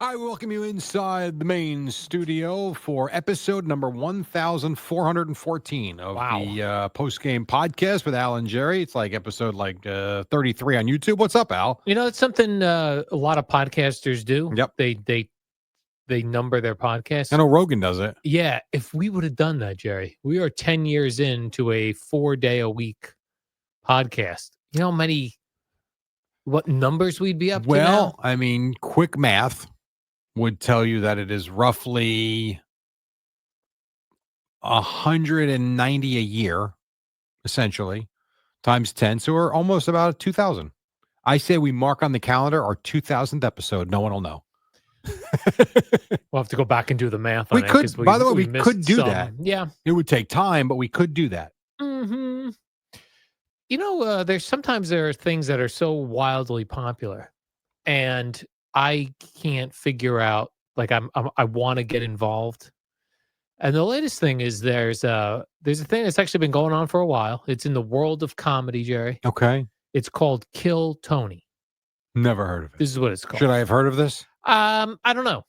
I welcome you inside the main studio for episode number 1414 of Wow. the post-game podcast with Al and Jerry. It's like episode 33 on YouTube. What's up, Al? You know, it's something a lot of podcasters do. Yep. They number their podcasts. I know Rogan does it. Yeah, if we would have done that, Jerry, we are 10 years into a 4-day-a-week podcast. You know what numbers we'd be up to now? Well, I mean, quick math would tell you that it is roughly 190 a year, essentially, times 10. So we're almost about 2,000. I say we mark on the calendar our 2,000th episode. No one will know. We'll have to go back and do the math on We it. could, 'cause by the way, we missed could do some. that. Yeah. It would take time, but we could do that. Mm-hmm. You know, sometimes there are things that are so wildly popular, and I can't figure out. Like, I want to get involved. And the latest thing is there's a thing that's actually been going on for a while. It's in the world of comedy, Jerry. Okay. It's called Kill Tony. Never heard of it. This is what it's called. Should I have heard of this? I don't know.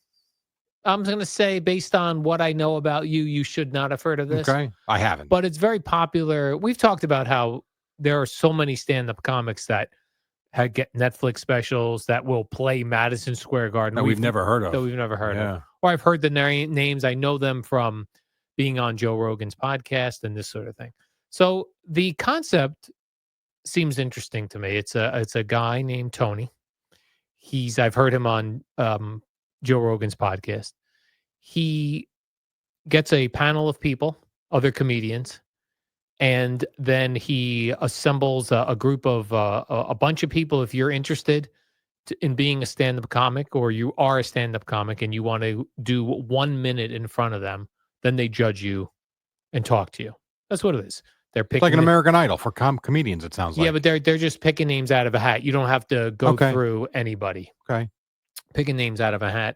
I'm going to say, based on what I know about you, you should not have heard of this. Okay. I haven't. But it's very popular. We've talked about how there are so many stand-up comics that get Netflix specials that will play Madison Square Garden. That we've never heard of. That we've never heard of. Or I've heard the names. I know them from being on Joe Rogan's podcast and this sort of thing. So the concept seems interesting to me. It's a guy named Tony. I've heard him on Joe Rogan's podcast. He gets a panel of people, other comedians, and then he assembles a group of a bunch of people. If you're interested in being a stand-up comic, or you are a stand-up comic and you want to do 1 minute in front of them, then they judge you and talk to you. That's what it is. They're picking, it's like an American Idol for comedians, it sounds like. Yeah, but they're just picking names out of a hat. You don't have to go through anybody. Okay. Picking names out of a hat.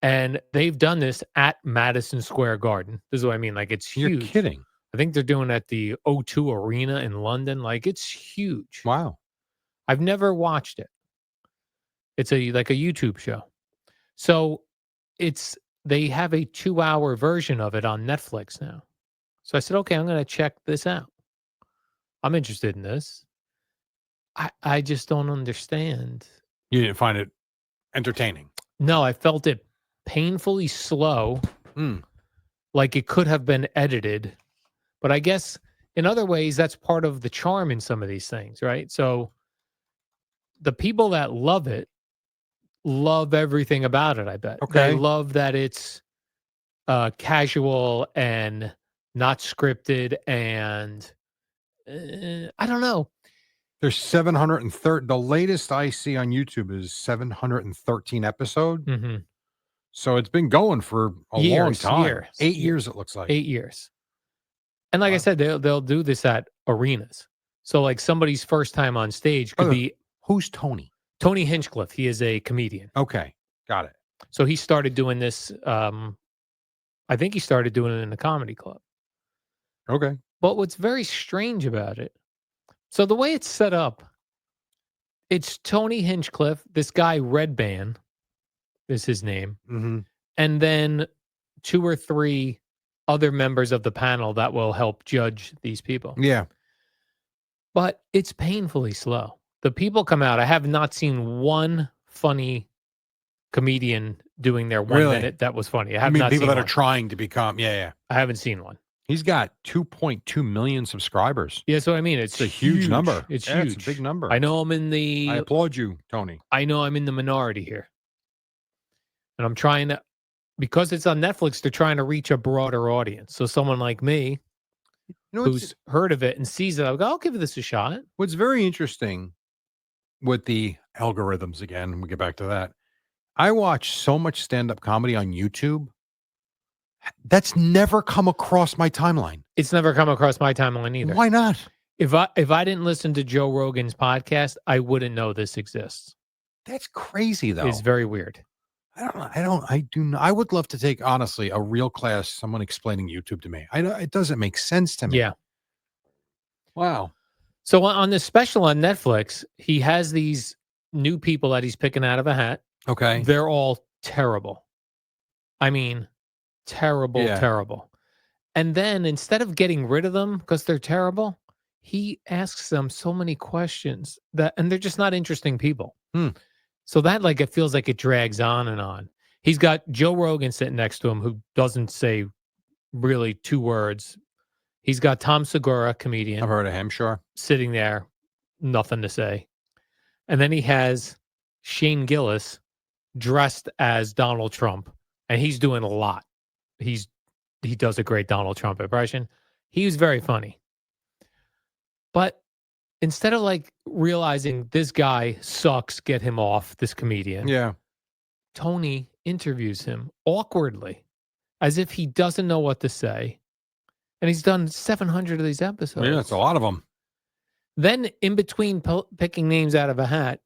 And they've done this at Madison Square Garden. This is what I mean. Like, it's huge. You're kidding. I think they're doing it at the O2 Arena in London. Like, it's huge. Wow. I've never watched it. It's like a YouTube show. So they have a 2-hour version of it on Netflix now. So I said, okay, I'm going to check this out. I'm interested in this. I just don't understand. You didn't find it entertaining? No, I felt it painfully slow. Like it could have been edited. But I guess in other ways, that's part of the charm in some of these things, right? So the people that love it love everything about it, I bet. Okay. They love that it's casual and not scripted, and I don't know. There's 730. The latest I see on YouTube is 713 episode. Mm-hmm. So it's been going for a long time. 8 years, it looks like. 8 years. And like I said, they'll do this at arenas. So like somebody's first time on stage could be. Who's Tony? Tony Hinchcliffe. He is a comedian. Okay. Got it. So he started doing this. I think he started doing it in the comedy club. Okay. But what's very strange about it, so the way it's set up, it's Tony Hinchcliffe, this guy Redban is his name, and then 2 or 3 other members of the panel that will help judge these people. Yeah. But it's painfully slow. The people come out. I have not seen one funny comedian doing their 1 minute that was funny. I have not people seen that one. are trying to become. Yeah. I haven't seen one. He's got 2.2 million subscribers. Yeah, so I mean, it's a huge number. It's huge. huge. It's a big number. I know I'm in the. I applaud you, Tony. I know I'm in the minority here, and I'm trying to, because it's on Netflix. They're trying to reach a broader audience. So someone like me, who's heard of it and sees it, I'll go, I'll give this a shot. What's very interesting with the algorithms, again, we'll get back to that. I watch so much stand-up comedy on YouTube. That's never come across my timeline. It's never come across my timeline either. Why not? If I didn't listen to Joe Rogan's podcast, I wouldn't know this exists. That's crazy, though. It's very weird. I would love to take, honestly, a real class, someone explaining YouTube to me. It doesn't make sense to me. Yeah. Wow. So on this special on Netflix, he has these new people that he's picking out of a hat. Okay. They're all terrible. I mean, terrible, Yeah. terrible. And then instead of getting rid of them because they're terrible, he asks them so many questions and they're just not interesting people. Hmm. So that like it feels like it drags on and on. He's got Joe Rogan sitting next to him who doesn't say really 2 words. He's got Tom Segura, I've comedian, heard of him, sure. sitting there, nothing to say. And then he has Shane Gillis dressed as Donald Trump, and he's doing a lot. He does a great Donald Trump impression. He was very funny. But instead of like realizing this guy sucks, get him off, this comedian, Yeah. Tony interviews him awkwardly as if he doesn't know what to say. And he's done 700 of these episodes. Yeah, it's a lot of them. Then, in between picking names out of a hat,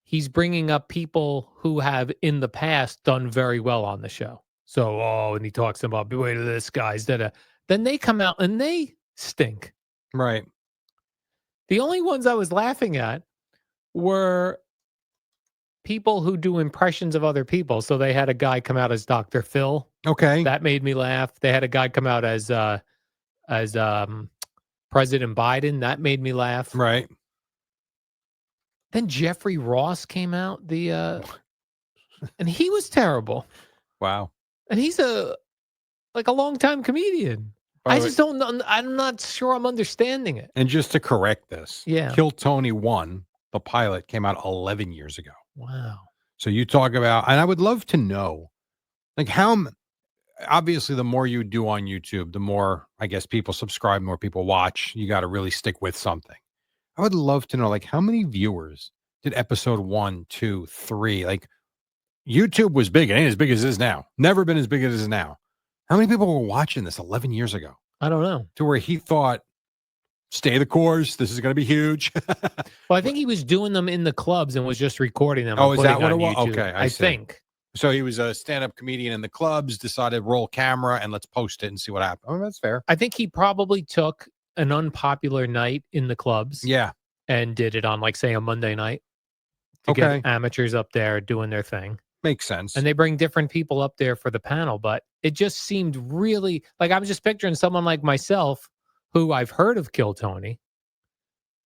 he's bringing up people who have in the past done very well on the show. So, and he talks about, wait, this guy's da. Then they come out and they stink. Right. The only ones I was laughing at were people who do impressions of other people. So they had a guy come out as Dr. Phil. Okay. That made me laugh. They had a guy come out as President Biden. That made me laugh. Right. Then Jeffrey Ross came out, and he was terrible. Wow. And he's a longtime comedian. I just don't know. I'm not sure I'm understanding it. And just to correct this, Yeah. Kill Tony 1, the pilot, came out 11 years ago. Wow. So you talk about, and I would love to know, like obviously the more you do on YouTube, the more, I guess, people subscribe, more people watch. You got to really stick with something. I would love to know, like, how many viewers did episode 1, 2, 3, like, YouTube was big. It ain't as big as it is now. Never been as big as it is now. How many people were watching this 11 years ago? I don't know. To where he thought, stay the course. This is going to be huge. Well, I think he was doing them in the clubs and was just recording them. Oh, and is that putting what it on was? YouTube. Okay, I see. think. So he was a stand-up comedian in the clubs, decided roll camera and let's post it and see what happens. Oh, that's fair. I think he probably took an unpopular night in the clubs. Yeah. And did it on, like, say, a Monday night to get amateurs up there doing their thing. Makes sense. And they bring different people up there for the panel, but it just seemed really like I was just picturing someone like myself who I've heard of Kill Tony.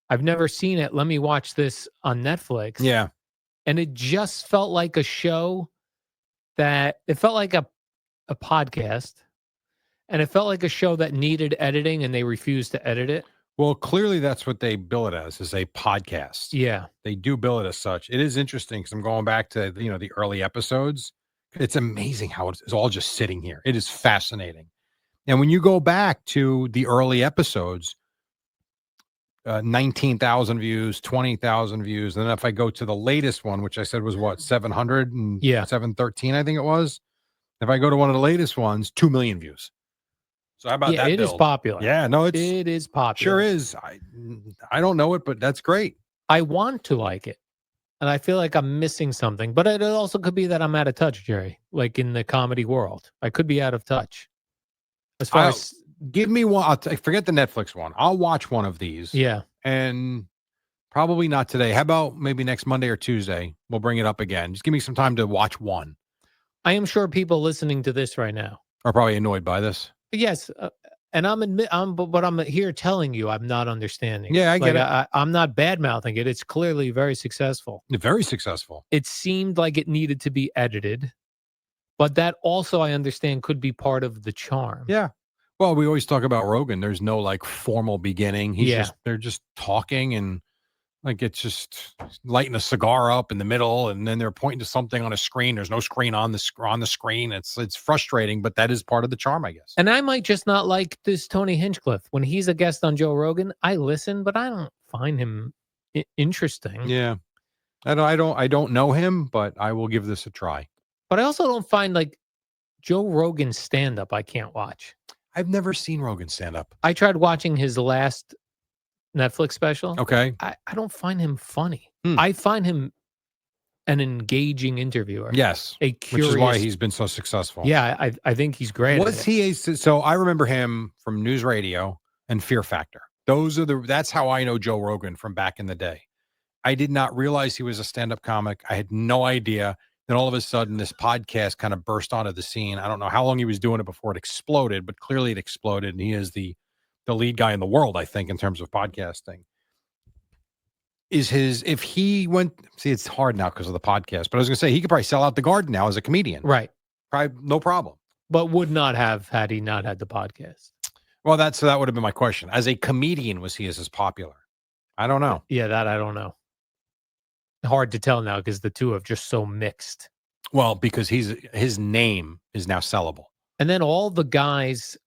I've never seen it. Let me watch this on Netflix. Yeah. And it just felt like a show that it felt like a podcast, and it felt like a show that needed editing and they refused to edit it. Well, clearly that's what they bill it as, is a podcast. Yeah. They do bill it as such. It is interesting because I'm going back to, the early episodes. It's amazing how it's all just sitting here. It is fascinating. And when you go back to the early episodes, 19,000 views, 20,000 views. And then if I go to the latest one, which I said was what, 700 and 713, I think it was. If I go to one of the latest ones, 2 million views. So how about that? It is popular. Yeah, no, it is popular. Sure is. I don't know it, but that's great. I want to like it. And I feel like I'm missing something, but it also could be that I'm out of touch, Jerry, like in the comedy world. I could be out of touch. As far as give me one, forget the Netflix one. I'll watch one of these. Yeah. And probably not today. How about maybe next Monday or Tuesday? We'll bring it up again. Just give me some time to watch one. I am sure people listening to this right now are probably annoyed by this. Yes. And but I'm here telling you, I'm not understanding. Yeah, I get it. I'm not bad mouthing it. It's clearly very successful. Very successful. It seemed like it needed to be edited, but that also I understand could be part of the charm. Yeah. Well, we always talk about Rogan. There's no like formal beginning. They're just talking and like it's just lighting a cigar up in the middle, and then they're pointing to something on a screen. There's no screen on the screen. It's frustrating, but that is part of the charm, I guess. And I might just not like this Tony Hinchcliffe. When he's a guest on Joe Rogan, I listen, but I don't find him interesting. Yeah, I don't know him, but I will give this a try. But I also don't find like Joe Rogan stand up. I can't watch. I've never seen Rogan stand up. I tried watching his last Netflix special. Okay. I don't find him funny. I find him an engaging interviewer. Yes. Which is why he's been so successful. Yeah, I think he's great. So I remember him from News Radio and Fear Factor. That's how I know Joe Rogan from back in the day. I did not realize he was a stand-up comic. I had no idea. Then all of a sudden, this podcast kind of burst onto the scene. I don't know how long he was doing it before it exploded, but clearly it exploded, and he is the lead guy in the world, I think, in terms of podcasting. If he went, see, it's hard now because of the podcast, but I was going to say he could probably sell out the Garden now as a comedian. Right. Probably no problem. But would not have had he not had the podcast. Well, that would have been my question. As a comedian, was he as popular? I don't know. Yeah, that I don't know. Hard to tell now because the two have just so mixed. Well, because his name is now sellable. And then all the guys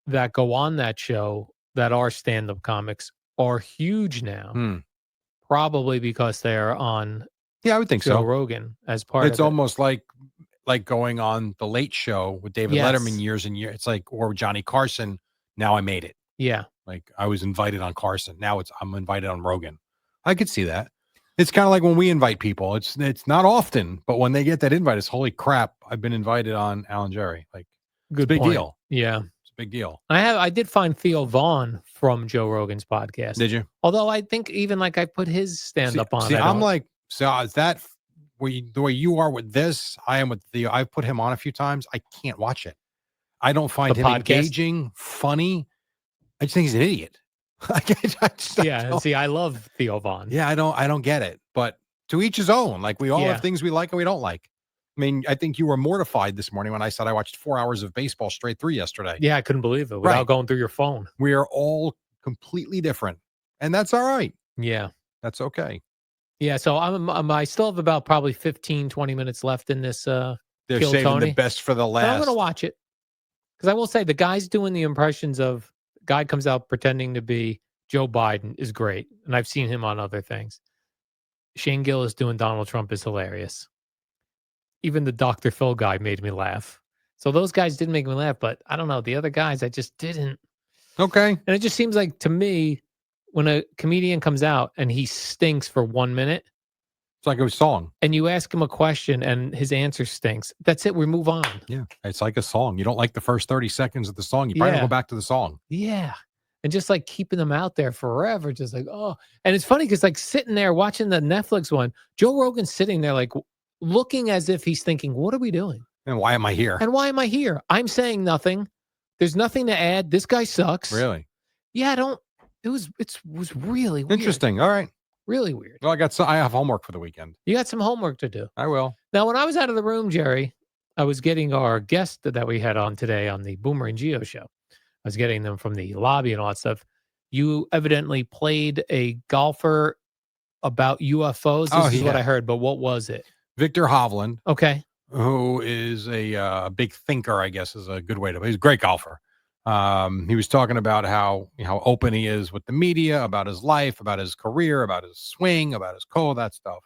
that go on that show that are stand-up comics are huge now. Probably because they're on I would think Joe so. Rogan as part of it. It's almost like going on the Late Show with David Letterman years and years. It's like, or Johnny Carson. Now I made it. Yeah. Like I was invited on Carson. Now I'm invited on Rogan. I could see that. It's kind of like when we invite people. It's not often, but when they get that invite, it's holy crap. I've been invited on Alan Jerry. Like, it's a big deal. Yeah. It's a big deal. I did find Theo Vaughn from Joe Rogan's podcast. Did you? Although I think even like I put his stand-up on. See, I'm like, so is that the way you are with this? I am with Theo. I've put him on a few times. I can't watch it. I don't find him engaging, funny. I just think he's an idiot. I love Theo Vaughn. Yeah, I don't get it. But to each his own. Like we all have things we like and we don't like. I mean, I think you were mortified this morning when I said I watched 4 hours of baseball straight through yesterday. Yeah, I couldn't believe it without going through your phone. We are all completely different, and that's all right. Yeah, that's okay. Yeah, so I still have about probably 15, 20 minutes left in this. They're saving Tony. The best for the last. But I'm going to watch it because I will say the guy's doing the impressions of guy comes out pretending to be Joe Biden is great, and I've seen him on other things. Shane Gillis doing Donald Trump is hilarious. Even the Dr. Phil guy made me laugh. So those guys did make me laugh, but I don't know. The other guys, I just didn't. Okay. And it just seems like to me, when a comedian comes out and he stinks for 1 minute. It's like a song. And you ask him a question and his answer stinks. That's it. We move on. Yeah. It's like a song. You don't like the first 30 seconds of the song. You probably don't go back to the song. Yeah. And just like keeping them out there forever. Just like, oh. And it's funny because like sitting there watching the Netflix one, Joe Rogan's sitting there like looking as if he's thinking, what are we doing? And why am I here? And why am I here? I'm saying nothing. There's nothing to add. This guy sucks. Really? Yeah, it was really weird. Interesting. All right. Really weird. Well, I have homework for the weekend. You got some homework to do. I will. Now, when I was out of the room, Jerry, I was getting our guest that we had on today on the Boomer and Geo show. I was getting them from the lobby and all that stuff. You evidently played a golfer about UFOs. This is what I heard, but what was it? Victor Hovland. Okay. Who is a big thinker, I guess is a good way to. He's a great golfer. He was talking about how open he is with the media, about his life, about his career, about his swing, about his that stuff.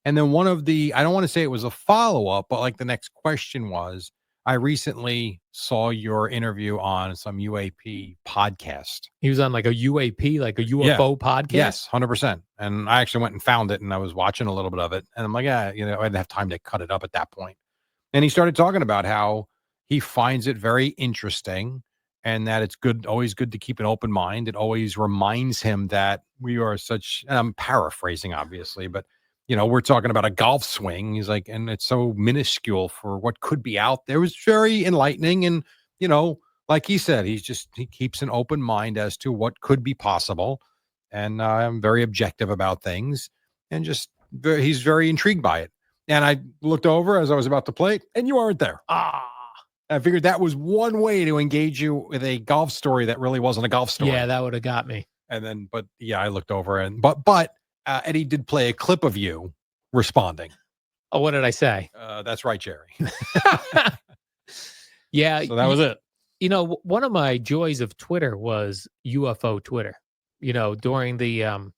And then I don't want to say it was a follow-up, but like the next question was, I recently saw your interview on some UAP podcast. He was on like a UAP, like a UFO podcast? Yes, 100%. And I actually went and found it and I was watching a little bit of it. And I'm like, I didn't have time to cut it up at that point. And he started talking about how he finds it very interesting and that it's always good to keep an open mind. It always reminds him that we are and I'm paraphrasing, obviously, but we're talking about a golf swing. He's like, and it's so minuscule for what could be out there. It was very enlightening. And, like he said, he keeps an open mind as to what could be possible. And I'm very objective about things and he's very intrigued by it. And I looked over as I was about to play, and you aren't there. I figured that was one way to engage you with a golf story that really wasn't a golf story. Yeah, that would have got me. And then, I looked over but Eddie did play a clip of you responding. Oh, what did I say? That's right, Jerry. Yeah. So that was it. One of my joys of Twitter was UFO Twitter. During the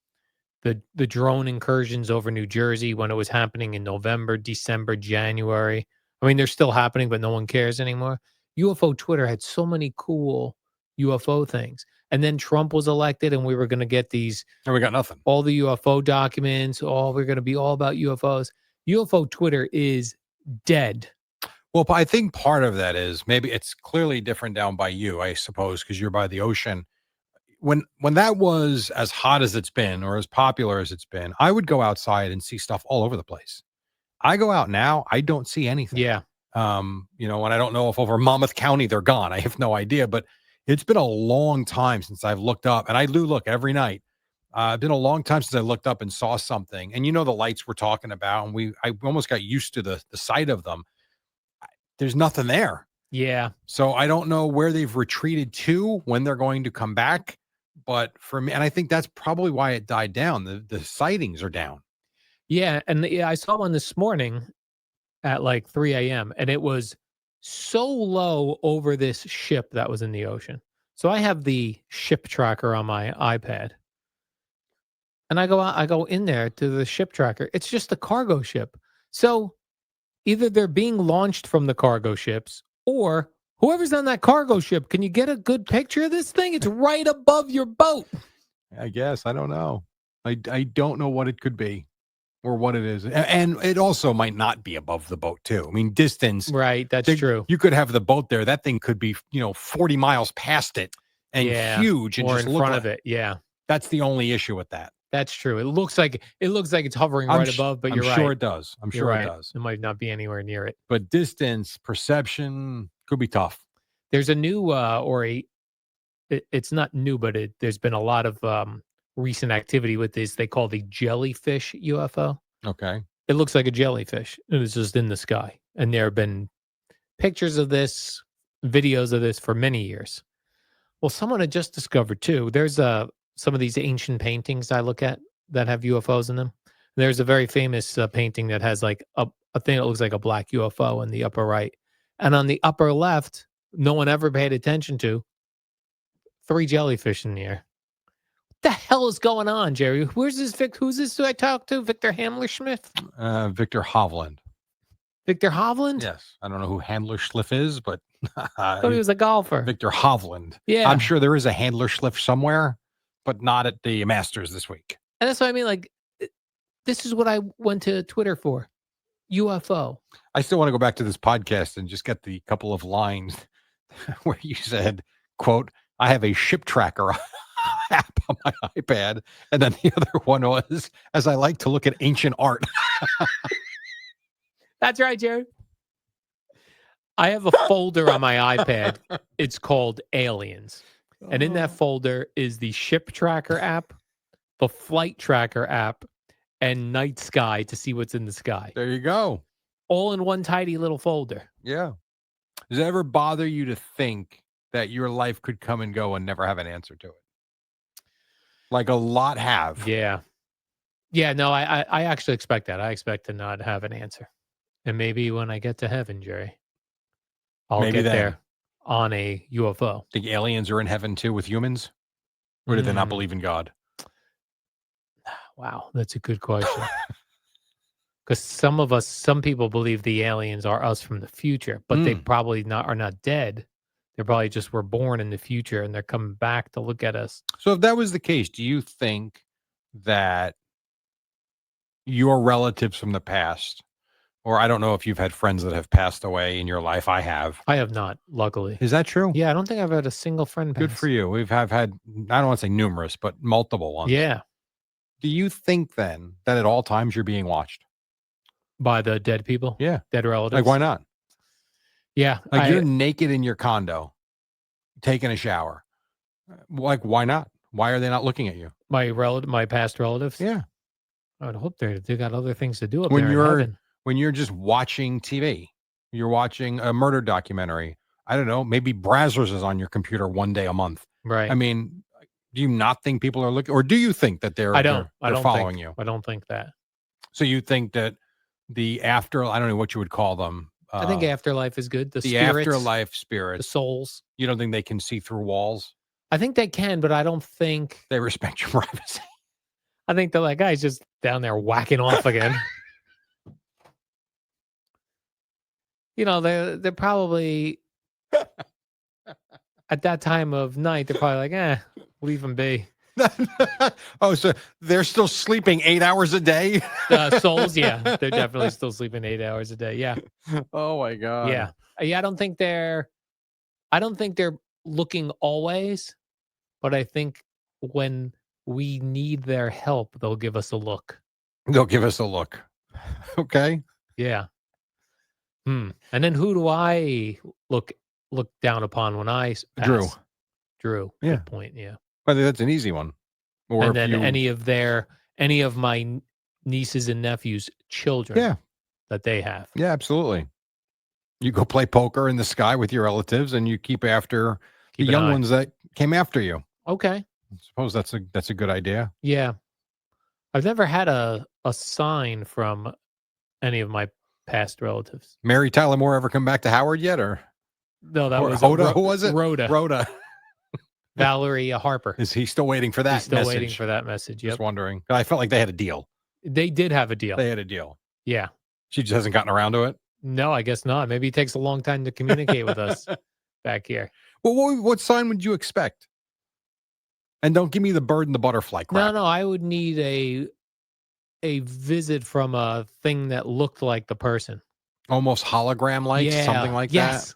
drone incursions over New Jersey when it was happening in November, December, January. I mean, they're still happening, but no one cares anymore. UFO Twitter had so many cool UFO things. And then Trump was elected and we were going to get these. And we got nothing. All the UFO documents. We're going to be all about UFOs. UFO Twitter is dead. Well, I think part of that is maybe it's clearly different down by you, I suppose, because you're by the ocean. When that was as hot as it's been or as popular as it's been, I would go outside and see stuff all over the place. I go out now, I don't see anything. Yeah. And I don't know if over Monmouth County they're gone. I have no idea, but it's been a long time since I've looked up, and I do look every night. It's been a long time since I looked up and saw something. And the lights we're talking about, and I almost got used to the sight of them. There's nothing there. Yeah. So I don't know where they've retreated to, when they're going to come back. But for me, and I think that's probably why it died down. The sightings are down. Yeah. And I saw one this morning at like 3 a.m. and it was so low over this ship that was in the ocean. So I have the ship tracker on my iPad. And I go in there to the ship tracker. It's just a cargo ship. So either they're being launched from the cargo ships, or whoever's on that cargo ship, can you get a good picture of this thing? It's right above your boat. I guess. I don't know. I don't know what it could be or what it is. And it also might not be above the boat, too. I mean, distance. Right. That's true. You could have the boat there. That thing could be, 40 miles past it and huge and or just in front of it. Yeah. That's the only issue with that. That's true. It looks like it's hovering right above, but you're right. I'm sure it does. I'm sure right. it does. It might not be anywhere near it. But distance, perception could be tough. There's a new it's not new, but there's been a lot of recent activity with this. They call the jellyfish UFO. Okay. It looks like a jellyfish. It was just in the sky. And there have been pictures of this, videos of this for many years. Well, someone had just discovered too. There's some of these ancient paintings I look at that have UFOs in them. There's a very famous painting that has like a thing that looks like a black UFO in the upper right. And on the upper left, no one ever paid attention to, 3 jellyfish in the air. What the hell is going on, Jerry? Who's this who I talked to? Victor Hammerschmidt? Victor Hovland. Victor Hovland? Yes. I don't know who Handler Schliff is, but I thought he was a golfer. Victor Hovland. Yeah. I'm sure there is a Handler Schliff somewhere, but not at the Masters this week. And that's what I mean. Like, this is what I went to Twitter for. UFO. I still want to go back to this podcast and just get the couple of lines where you said, quote, I have a ship tracker app on my iPad. And then the other one was, as I like to look at ancient art. That's right, Jared. I have a folder on my iPad. It's called Aliens. And in that folder is the ship tracker app, the flight tracker app, and night sky to see what's in the sky. There you go. All in one tidy little folder. Yeah. Does it ever bother you to think that your life could come and go and never have an answer to it? Like a lot have. Yeah. Yeah, no, I actually expect that. I expect to not have an answer. And maybe when I get to heaven, Jerry, I'll get there on a UFO. Think aliens are in heaven too with humans? Or do they not believe in God? Wow, that's a good question. Because some people believe the aliens are us from the future, but they probably are not dead. They probably just were born in the future and they're coming back to look at us. So if that was the case, do you think that your relatives from the past, or I don't know if you've had friends that have passed away in your life? I have. I have not, luckily. Is that true? Yeah, I don't think I've had a single friend pass. Good for you. Have had, I don't want to say numerous, but multiple ones. Yeah. Do you think then that at all times you're being watched? By the dead people? Yeah. Dead relatives? Like, why not? Yeah. Like you're naked in your condo, taking a shower. Like, why not? Why are they not looking at you? My past relatives? Yeah. I would hope they got other things to do up there in heaven. When you're just watching TV, you're watching a murder documentary. I don't know, maybe Brazzers is on your computer one day a month. Right. I mean, do you not think people are looking, or do you think that they're following you? I don't think that. So you think that the I don't know what you would call them. I think afterlife is good. The spirits, afterlife spirits, the souls. You don't think they can see through walls? I think they can, but I don't think they respect your privacy. I think they're like, guy's just down there whacking off again. They're probably at that time of night, they're probably like, leave them be. Oh, so they're still sleeping 8 hours a day? Souls, yeah. They're definitely still sleeping 8 hours a day. Yeah. Oh my God. Yeah. Yeah. I don't think they're looking always, but I think when we need their help, they'll give us a look. They'll give us a look. Okay. Yeah. And then who do I look down upon when I Drew. pass? Drew. Yeah. Good point. Yeah. I think that's an easy one. Or And if then you, any of my nieces and nephews' children yeah, that they have. yeah, absolutely. You go play poker in the sky with your relatives, and you keep after the Keep an young eye. ones that came after you. Okay. I suppose that's a good idea. Yeah. I've never had a sign from any of my past relatives. Mary Tyler Moore ever come back to Howard yet, or No, that was Hoda? Who was it? Rhoda. Rhoda. Valerie Harper. Is he still waiting for that He's still message? waiting for that message. Just Yep. wondering. I felt like they had a deal. They did have a deal. They had a deal. Yeah. She just hasn't gotten around to it. No, I guess not. Maybe it takes a long time to communicate with us back here. Well, what sign would you expect? And don't give me the bird and the butterfly crap. No, I would need a visit from a thing that looked like the person. Almost hologram like, something like yes.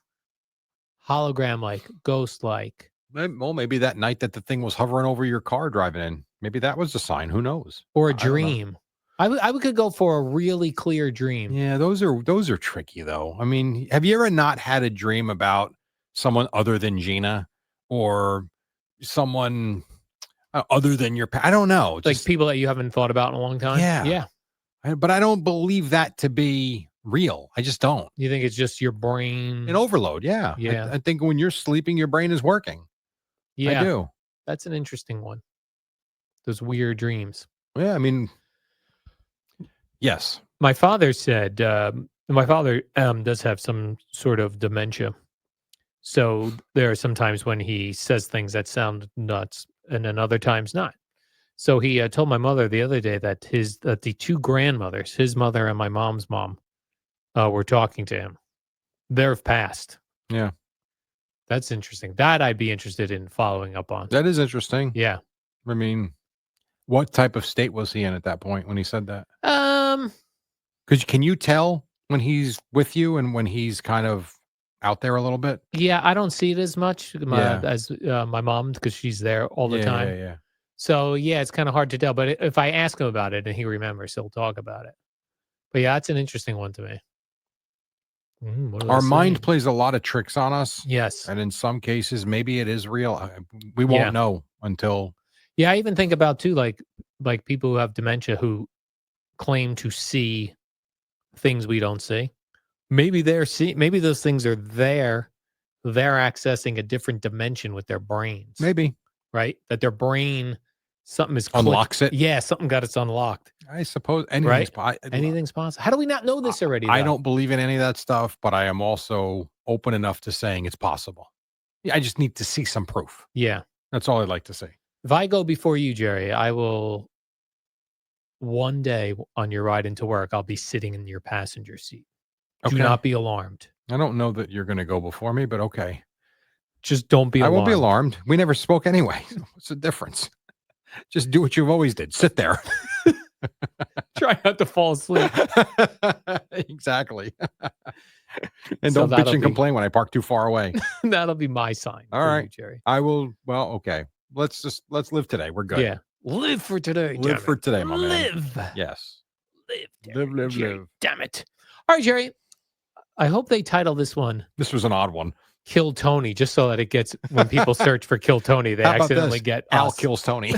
Hologram like, ghost like. that. Well, maybe that night that the thing was hovering over your car driving in, maybe that was the sign. Who knows? Or a I don't know. dream. I could go for a really clear dream. Yeah, those are tricky though. I mean, have you ever not had a dream about someone other than Gina or someone other than your I don't know. Like Just, people that you haven't thought about in a long time. Yeah. Yeah. but I don't believe that to be real. I just don't. You think it's just your brain? An overload. Yeah. Yeah. I think when you're sleeping, your brain is working. Yeah. I do. That's an interesting one. Those weird dreams. Yeah. I mean, yes. My father said, my father does have some sort of dementia. So there are some times when he says things that sound nuts and then other times not. So he told my mother the other day that the two grandmothers, his mother and my mom's mom, were talking to him. They've passed. Yeah. That's interesting. That I'd be interested in following up on. That is interesting. Yeah. I mean, what type of state was he in at that point when he said that? Because can you tell when he's with you and when he's kind of out there a little bit? Yeah, I don't see it as much Yeah. as my mom because she's there all the Yeah, time. Yeah, yeah. So yeah, it's kind of hard to tell. But if I ask him about it and he remembers, he'll talk about it. But yeah, that's an interesting one to me. What are Our they mind saying? plays a lot of tricks on us. Yes. And in some cases, maybe it is real. We won't Yeah. know until. Yeah, I even think about too, like people who have dementia who claim to see things we don't see. Maybe maybe those things are there. They're accessing a different dimension with their brains. Maybe. Right? That their brain, something is Unlocks it. Yeah, something got its unlocked. I suppose anything's Anything's possible. How do we not know this already? I though? don't believe in any of that stuff, but I am also open enough to saying it's possible. Yeah, I just need to see some proof. Yeah. That's all I'd like to see. If I go before you, Jerry, I will one day on your ride into work, I'll be sitting in your passenger seat. Do Okay. not be alarmed. I don't know that you're going to go before me, but okay. Just don't be I alarmed. won't be alarmed. We never spoke anyway. What's the difference? Just do what you've always did. Sit there. Try not to fall asleep. Exactly. And So don't bitch that'll and be- complain when I park too far away. That'll be my sign. All for right. you, Jerry. I will. Well, okay. Let's live today. We're good. Yeah. Live for today. Live damn for it. today, my man. Live. Yes. Live. Jerry. Live. Damn it. All right, Jerry. I hope they title this one This was an odd one. Kill Tony, just so that it gets, when people search for Kill Tony, they How about accidentally this? get Al us. kills Tony.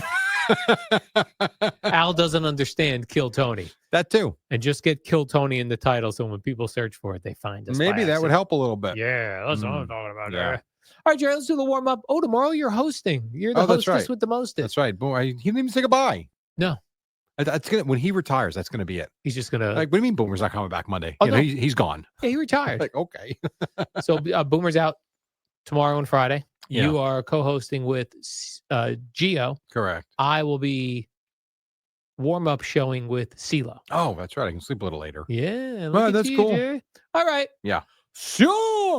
Al doesn't understand Kill Tony. That too. And just get Kill Tony in the title so when people search for it, they find us. Maybe that would help a little bit. Yeah, that's what I'm talking about. yeah. Jerry. All right, Jerry, let's do the warm up. Oh, tomorrow you're hosting. You're the Oh, that's hostess right. with the mostest. That's right. Boy, he didn't even say goodbye. No. That's gonna when he retires. That's gonna be it. He's just going to. Like, what do you mean Boomer's not coming back Monday? Oh, You know, no. he's gone. Yeah, he retired. Like, okay. So Boomer's out tomorrow and Friday. Yeah. You are co-hosting with Gio. Correct. I will be warm-up showing with CeeLo. Oh, that's right. I can sleep a little later. Yeah. Well, look at that's you, cool. Jerry. All right. Yeah. Sure.